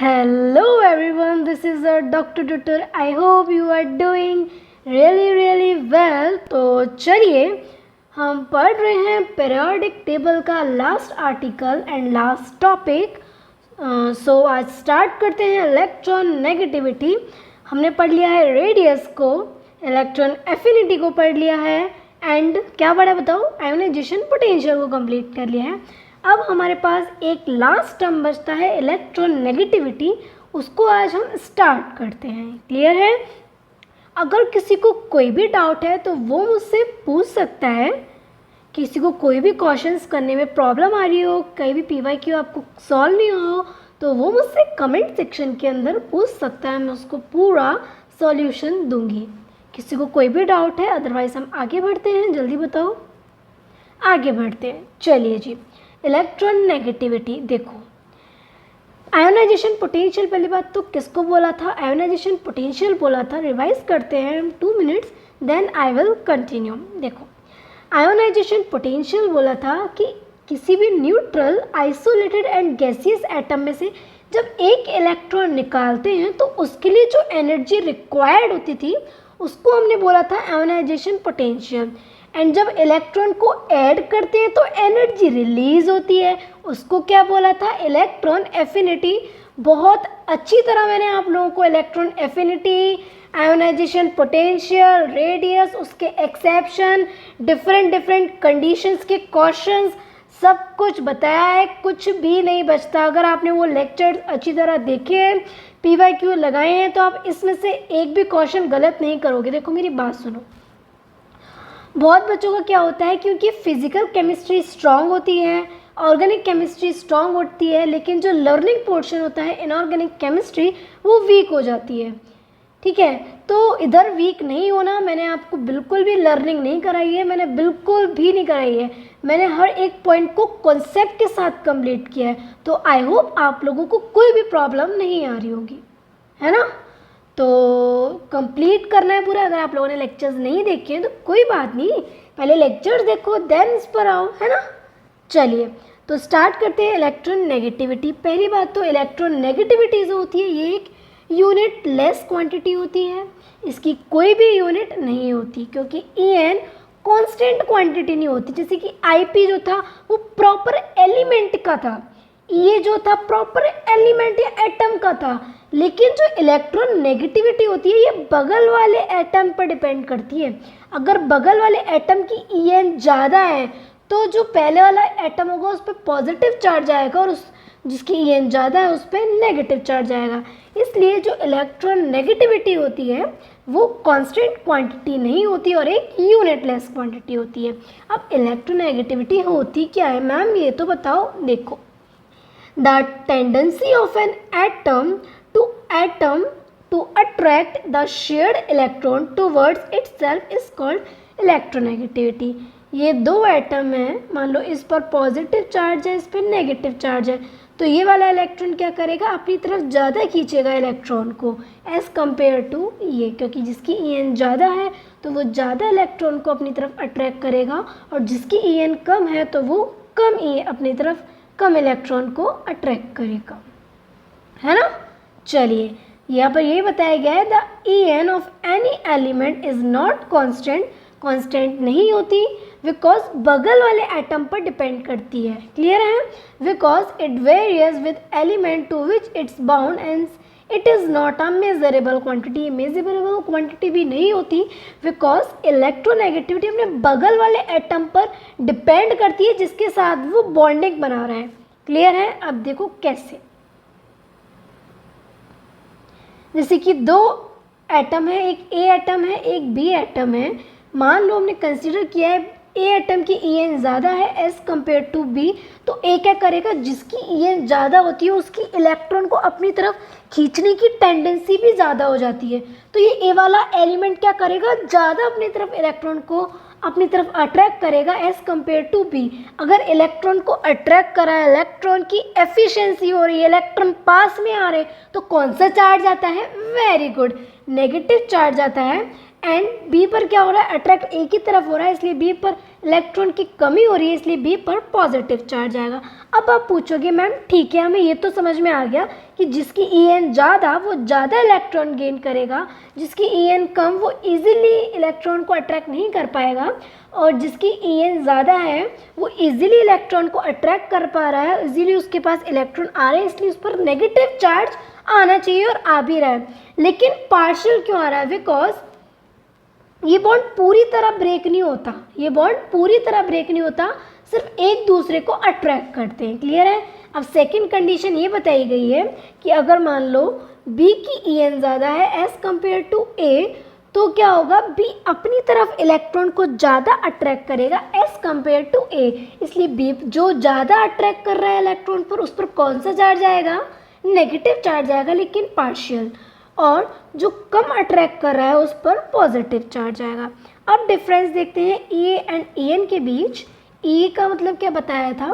Hello everyone, this is our Dr. Tutor. I hope you are doing really well. तो चलिए हम पढ़ रहे हैं पीरियोडिक टेबल का last article and last topic. So आज स्टार्ट करते हैं इलेक्ट्रॉन नेगेटिविटी. हमने पढ़ लिया है रेडियस को, इलेक्ट्रॉन एफिनिटी को पढ़ लिया है एंड क्या पढ़ा बताओ, आयोनाइजेशन पोटेंशियल को कंप्लीट कर लिया है. अब हमारे पास एक लास्ट टर्म बचता है इलेक्ट्रॉन नेगेटिविटी, उसको आज हम स्टार्ट करते हैं. क्लियर है? अगर किसी को कोई भी डाउट है तो वो मुझसे पूछ सकता है. किसी को कोई भी क्वेश्चंस करने में प्रॉब्लम आ रही हो, कहीं भी PYQ आपको सॉल्व नहीं हो, तो वो मुझसे कमेंट सेक्शन के अंदर पूछ सकता है. मैं उसको पूरा सॉल्यूशन दूंगी. किसी को कोई भी डाउट है, अदरवाइज हम आगे बढ़ते हैं. जल्दी बताओ, आगे बढ़ते हैं. चलिए जी, इलेक्ट्रॉन नेगेटिविटी देखो. आयोनाइजेशन पोटेंशियल पहली बात तो किसको बोला था? आयोनाइजेशन पोटेंशियल बोला था. रिवाइज करते हैं 2 minutes, then I will continue. देखो, आयोनाइजेशन पोटेंशियल बोला था कि किसी भी neutral isolated and gaseous atom में से जब एक इलेक्ट्रॉन निकालते हैं तो उसके लिए जो एनर्जी रिक्वायर्ड होती थी उसको हमने बोला था आयोनाइजेशन पोटेंशियल. एंड जब इलेक्ट्रॉन को ऐड करते हैं तो एनर्जी रिलीज होती है, उसको क्या बोला था? Electron affinity. बहुत अच्छी तरह मैंने आप लोगों को electron affinity, ionization potential, radius, उसके एक्सेप्शन, डिफरेंट कंडीशंस के क्वेश्चंस सब कुछ बताया है. कुछ भी नहीं बचता. अगर आपने वो लेक्चर अच्छी तरह देखे हैं, PYQ लगाए हैं, तो आप इसमें से एक भी क्वेश्चन गलत नहीं करोगे. देखो मेरी बात सुनो. बहुत बच्चों का क्या होता है, क्योंकि फिजिकल केमिस्ट्री स्ट्रांग होती है, ऑर्गेनिक केमिस्ट्री स्ट्रांग होती है, लेकिन जो लर्निंग पोर्शन होता है इनऑर्गेनिक केमिस्ट्री वो वीक हो जाती है. ठीक है, तो इधर वीक नहीं होना. मैंने आपको बिल्कुल भी लर्निंग नहीं कराई है, मैंने बिल्कुल भी नहीं कराई है. मैंने हर एक पॉइंट को कॉन्सेप्ट के साथ कंप्लीट किया है. तो आई होप आप लोगों को कोई भी प्रॉब्लम नहीं आ रही होगी, है ना? तो कंप्लीट करना है पूरा. अगर आप लोगों ने लेक्चर्स नहीं देखे हैं तो कोई बात नहीं, पहले लेक्चर्स देखो देन इस पर आओ, है ना? चलिए तो स्टार्ट करते हैं इलेक्ट्रॉन नेगेटिविटी. पहली बात तो इलेक्ट्रॉन नेगेटिविटी जो होती है ये एक यूनिट लेस क्वांटिटी होती है. इसकी कोई भी यूनिट नहीं होती, क्योंकि En कांस्टेंट क्वांटिटी नहीं होती. जैसे कि Ip जो था वो प्रॉपर एलिमेंट का था, ये जो था प्रॉपर एलिमेंट या एटम का था. लेकिन जो इलेक्ट्रॉन नेगेटिविटी होती है ये बगल वाले एटम पर डिपेंड करती है. अगर बगल वाले एटम की En ज़्यादा है तो जो पहले वाला एटम होगा उस पर पॉजिटिव चार्ज आएगा और उस जिसकी En ज़्यादा है उस पर नेगेटिव चार्ज आएगा. इसलिए जो इलेक्ट्रॉन नेगेटिविटी होती है वो कांस्टेंट क्वांटिटी नहीं होती और एक यूनिटलेस क्वांटिटी होती है. अब इलेक्ट्रोनेगेटिविटी होती क्या है मैम, ये तो बताओ. देखो, the tendency of an atom to attract the shared electron towards itself is called electronegativity. ये दो एटम हैं, मान लो इस पर पॉजिटिव चार्ज है, इस पर नेगेटिव चार्ज है, तो ये वाला इलेक्ट्रॉन क्या करेगा? अपनी तरफ ज़्यादा खींचेगा इलेक्ट्रॉन को एज़ कम्पेयर टू ये, क्योंकि जिसकी En ज़्यादा है तो वो ज़्यादा इलेक्ट्रॉन को अपनी तरफ अट्रैक्ट करेगा, और जिसकी En कम है तो वो अपनी तरफ कम इलेक्ट्रॉन को अट्रैक्ट करेगा, है ना? चलिए, यहाँ पर ये बताया गया है the En of any element is not constant नहीं होती, बिकॉज बगल वाले एटम पर डिपेंड करती है. क्लियर है? Because it varies with element to which it's bound and it is not a measurable quantity. Measurable quantity भी नहीं होती, बिकॉज इलेक्ट्रोनेगेटिविटी अपने बगल वाले एटम पर डिपेंड करती है जिसके साथ वो बॉन्डिंग बना रहा है. क्लियर है? अब देखो कैसे. जैसे कि दो एटम है, एक A एटम है, एक B एटम है. मान लो हमने कंसीडर किया है A एटम की En ज़्यादा है एज़ कम्पेयर टू B, तो A क्या करेगा? जिसकी En ज़्यादा होती है उसकी इलेक्ट्रॉन को अपनी तरफ खींचने की टेंडेंसी भी ज़्यादा हो जाती है. तो ये A वाला एलिमेंट क्या करेगा? ज़्यादा अपनी तरफ इलेक्ट्रॉन को अपनी तरफ अट्रैक्ट करेगा एज़ कम्पेयर टू B. अगर इलेक्ट्रॉन को अट्रैक्ट करा है, इलेक्ट्रॉन की एफिशिएंसी हो रही है, इलेक्ट्रॉन पास में आ रहे, तो कौन सा चार्ज आता है? वेरी गुड, नेगेटिव चार्ज आता है. एंड बी पर क्या हो रहा है, अट्रैक्ट एक ही तरफ हो रहा है, इसलिए बी पर इलेक्ट्रॉन की कमी हो रही है, इसलिए बी पर पॉजिटिव चार्ज आएगा। अब आप पूछोगे मैम ठीक है, हमें ये तो समझ में आ गया कि जिसकी ई एन ज़्यादा वो ज़्यादा इलेक्ट्रॉन गेन करेगा, जिसकी ई एन कम वो इजीली इलेक्ट्रॉन को अट्रैक्ट नहीं कर पाएगा, और जिसकी ई एन ज़्यादा है वो इजीली इलेक्ट्रॉन को अट्रैक्ट कर पा रहा है, इजीली उसके पास इलेक्ट्रॉन आ रहे हैं, इसलिए उस पर नेगेटिव चार्ज आना चाहिए और आ भी रहा है। लेकिन पार्शियल क्यों आ रहा है, बिकॉज ये बॉन्ड पूरी तरह ब्रेक नहीं होता, ये बॉन्ड पूरी तरह ब्रेक नहीं होता, सिर्फ एक दूसरे को अट्रैक्ट करते हैं। क्लियर है। अब सेकंड कंडीशन ये बताई गई है कि अगर मान लो बी की ई एन ज़्यादा है एज कंपेयर टू ए, तो क्या होगा, बी अपनी तरफ इलेक्ट्रॉन को ज़्यादा अट्रैक्ट करेगा एज कंपेयर टू ए, इसलिए बी जो ज़्यादा अट्रैक्ट कर रहा है इलेक्ट्रॉन पर, उस पर कौन सा चार्ज आएगा, नेगेटिव चार्ज आएगा, लेकिन पार्शियल। और जो कम अट्रैक्ट कर रहा है उस पर पॉजिटिव चार्ज आएगा। अब डिफरेंस देखते हैं ई ए एंड ई एन के बीच। ई का मतलब क्या बताया था,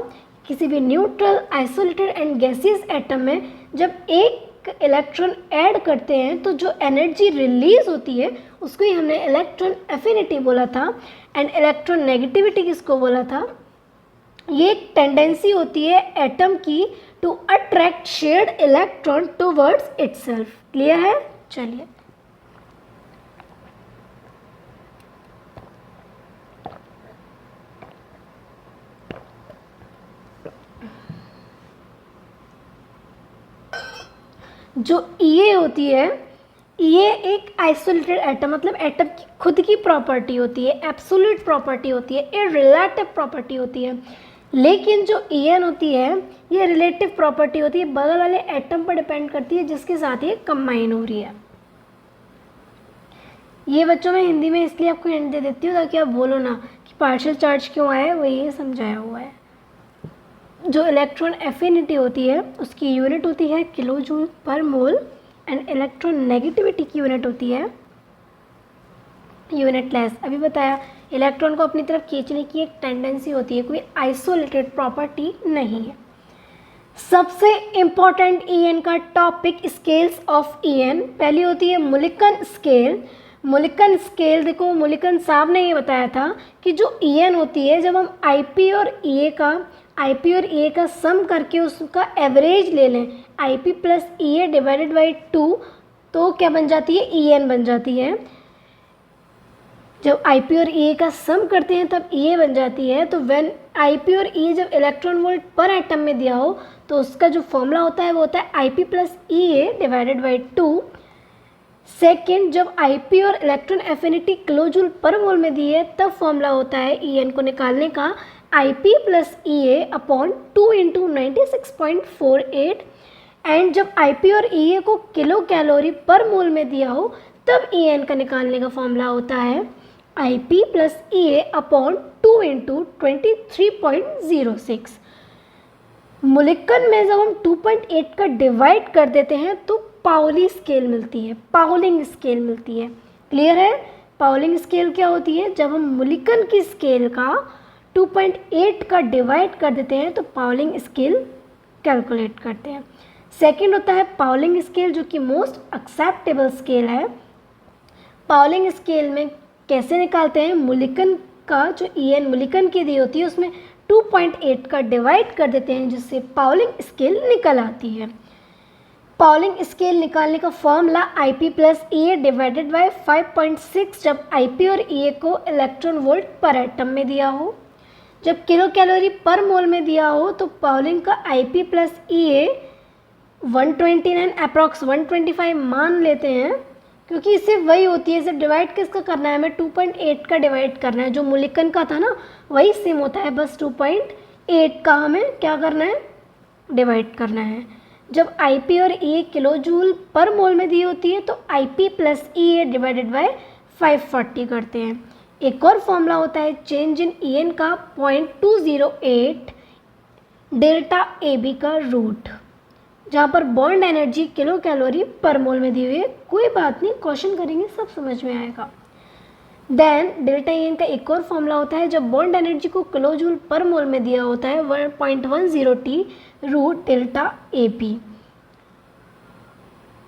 किसी भी neutral, isolated and gaseous atom में जब एक इलेक्ट्रॉन ऐड करते हैं तो जो एनर्जी रिलीज होती है उसको ही हमने इलेक्ट्रॉन एफिनिटी बोला था। एंड इलेक्ट्रॉन नेगेटिविटी किसको बोला था, ये एक टेंडेंसी होती है एटम की to attract shared electron towards itself. Clear है। चलिए जो ई होती है, ये एक आइसोलेटेड एटम, मतलब एटम की खुद की प्रॉपर्टी होती है, एब्सोल्यूट प्रॉपर्टी होती है, ये रिलेटिव प्रॉपर्टी होती है। लेकिन जो ई एन होती है ये रिलेटिव प्रॉपर्टी होती है, बगल वाले एटम पर डिपेंड करती है जिसके साथ ये कंबाइन हो रही है। ये बच्चों में हिंदी में इसलिए आपको हिंट दे देती हूँ ताकि आप बोलो ना कि पार्शियल चार्ज क्यों आया, वो ये समझाया हुआ है। जो इलेक्ट्रॉन एफिनिटी होती है उसकी यूनिट होती है किलो जूल पर मोल, एंड इलेक्ट्रॉन नेगेटिविटी की यूनिट होती है यूनिट लेस। अभी बताया इलेक्ट्रॉन को अपनी तरफ खींचने की एक टेंडेंसी होती है, कोई आइसोलेटेड प्रॉपर्टी नहीं है। सबसे इम्पॉर्टेंट ई एन का topic scales of E N, पहली होती है मुलिकन स्केल। मुलिकन स्केल देखो, मुलिकन साहब ने ये बताया था कि जो ई एन होती है, जब हम आई पी और ई ए का सम करके उसका एवरेज ले लें, आई P plus E A divided by 2, तो क्या बन जाती है, ई एन बन जाती है। जब आई पी और ई ए का सम करते हैं तब ई ए बन जाती है। तो व्हेन आई पी और ई ए जब इलेक्ट्रॉन वोल्ट पर एटम में दिया हो तो उसका जो फॉर्मूला होता है वो होता है I P plus E A divided by 2। Second, जब आई पी और इलेक्ट्रॉन एफिनिटी किलो जूल पर मोल में दी है तब फॉर्मूला होता है ई एन को निकालने का आई P plus E A upon 2 into 96.48। And जब आई पी और ई ए को किलो कैलोरी पर मोल में दिया हो तब ई एन का निकालने का फॉर्मूला होता है I P plus E A upon 2 into 23.06। Mulliken में जब हम 2.8 का डिवाइड कर देते हैं तो पाउली स्केल मिलती है, पाउलिंग स्केल मिलती है। क्लियर है। पाउलिंग स्केल क्या होती है, जब हम मुलिकन की स्केल का 2.8 का डिवाइड कर देते हैं तो पाउलिंग स्केल कैलकुलेट करते हैं। सेकंड होता है पाउलिंग स्केल, जो कि मोस्ट एक्सेप्टेबल स्केल है। पाउलिंग स्केल में कैसे निकालते हैं, मुलिकन का जो ई एन मुलिकन की दी होती है उसमें 2.8 का डिवाइड कर देते हैं जिससे पाउलिंग स्केल निकल आती है। पाउलिंग स्केल निकालने का formula I P plus E A divided by 5.6 जब आई पी और ई ए को इलेक्ट्रॉन वोल्ट पर एटम में दिया हो। जब किलो कैलोरी पर मोल में दिया हो तो पाउलिंग का आई पी प्लस ई ए 129 अप्रॉक्स 125 मान लेते हैं, क्योंकि इससे वही होती है। इसे डिवाइड किसका करना है, हमें 2.8 का डिवाइड करना है, जो मुलिकन का था ना वही सेम होता है, बस 2.8 का हमें क्या करना है, डिवाइड करना है। जब आई पी और ई ए किलो जूल पर मोल में दी होती है तो आई P plus E A divided by 540 करते हैं। एक और फॉर्मूला होता है चेंज इन ई एन का 0.208 डेल्टा ए बी का रूट, जहाँ पर बॉन्ड एनर्जी किलो कैलोरी पर मोल में दी हुई है। कोई बात नहीं, क्वेश्चन करेंगे सब समझ में आएगा। देन डेल्टा ई एन का एक और फॉर्मूला होता है जब बॉन्ड एनर्जी को किलो जूल पर मोल में दिया होता है 1.10 T root delta A P.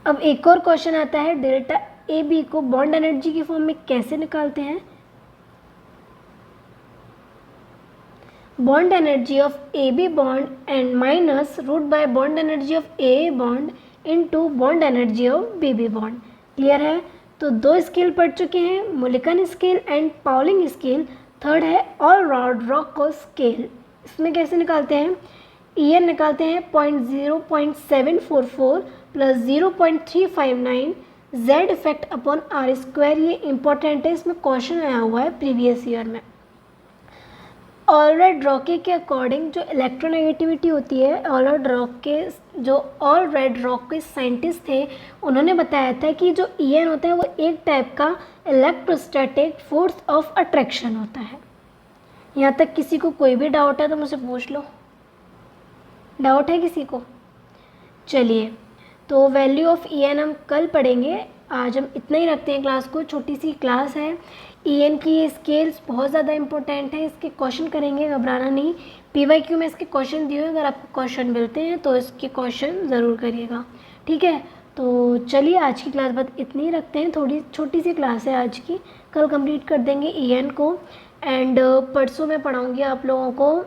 अब एक और क्वेश्चन आता है डेल्टा ए बी को बॉन्ड एनर्जी की फॉर्म में कैसे निकालते हैं? Bond energy of A B bond and minus root by bond energy of A bond into bond energy of B B bond. Clear है? तो 2 स्केल पढ़ चुके हैं, मोलिकन scale and Pauling scale. Third है ऑल राउंड रॉको स्केल। इसमें कैसे निकालते हैं? EN निकालते हैं 0.744 plus 0.359 Z effect upon R square. ये इंपॉर्टेंट है, इसमें क्वेश्चन आया हुआ है प्रीवियस ईयर में। ऑलरेड रॉके के अकॉर्डिंग जो इलेक्ट्रोनेगेटिविटी होती है, ऑलरेड रॉक के साइंटिस्ट थे, उन्होंने बताया था कि जो EN होता है वो एक टाइप का इलेक्ट्रोस्टैटिक फोर्स ऑफ अट्रैक्शन होता है। यहाँ तक किसी को कोई भी डाउट है तो मुझसे पूछ लो। डाउट है किसी को? चलिए, तो वैल्यू ऑफ EN हम कल पढ़ेंगे, आज हम इतना ही रखते हैं क्लास को। छोटी सी क्लास है। EN की ये स्केल्स बहुत ज़्यादा इंपॉर्टेंट है, इसके क्वेश्चन करेंगे, घबराना नहीं। PYQ में इसके क्वेश्चन दिए हुए, अगर आपको क्वेश्चन मिलते हैं तो इसके क्वेश्चन ज़रूर करिएगा, ठीक है? तो चलिए, आज की क्लास बस इतनी ही रखते हैं, थोड़ी छोटी सी क्लास है आज की। कल कंप्लीट कर देंगे EN को, एंड परसों मैं पढ़ाऊँगी आप लोगों को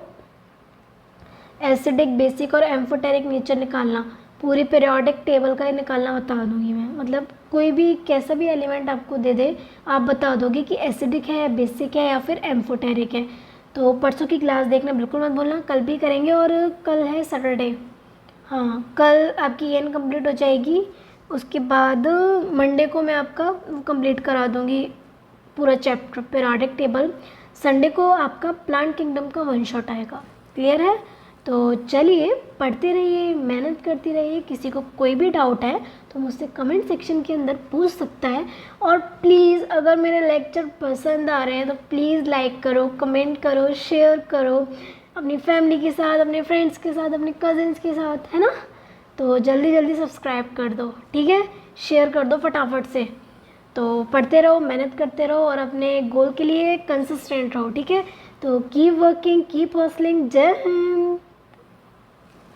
एसिडिक, बेसिक और एम्फोटेरिक नेचर निकालना। पूरी पीरियोडिक टेबल का ही निकालना बता दूंगी मैं, मतलब कोई भी कैसा भी एलिमेंट आपको दे दे, आप बता दोगे कि एसिडिक है, बेसिक है या फिर एम्फोटेरिक है। तो परसों की क्लास देखना बिल्कुल मत भूलना, कल भी करेंगे। और कल है सैटरडे, हाँ, कल आपकी EN कंप्लीट हो जाएगी। उसके बाद मंडे को मैं आपका कंप्लीट करा दूँगी पूरा चैप्टर पीरियोडिक टेबल। संडे को आपका प्लांट किंगडम का 1 शॉट आएगा। क्लियर है? तो चलिए, पढ़ते रहिए, मेहनत करती रहिए। किसी को कोई भी डाउट है तो मुझसे कमेंट सेक्शन के अंदर पूछ सकता है। और प्लीज़, अगर मेरे लेक्चर पसंद आ रहे हैं तो प्लीज़ लाइक करो, कमेंट करो, शेयर करो अपनी फैमिली के साथ, अपने फ्रेंड्स के साथ, अपने कज़िन्स के साथ, है ना? तो जल्दी जल्दी सब्सक्राइब कर दो, ठीक है? शेयर कर दो फटाफट से। तो पढ़ते रहो, मेहनत करते रहो और अपने गोल के लिए कंसिस्टेंट रहो, ठीक है? तो कीप वर्किंग, कीप हसलिंग। जय हिंद।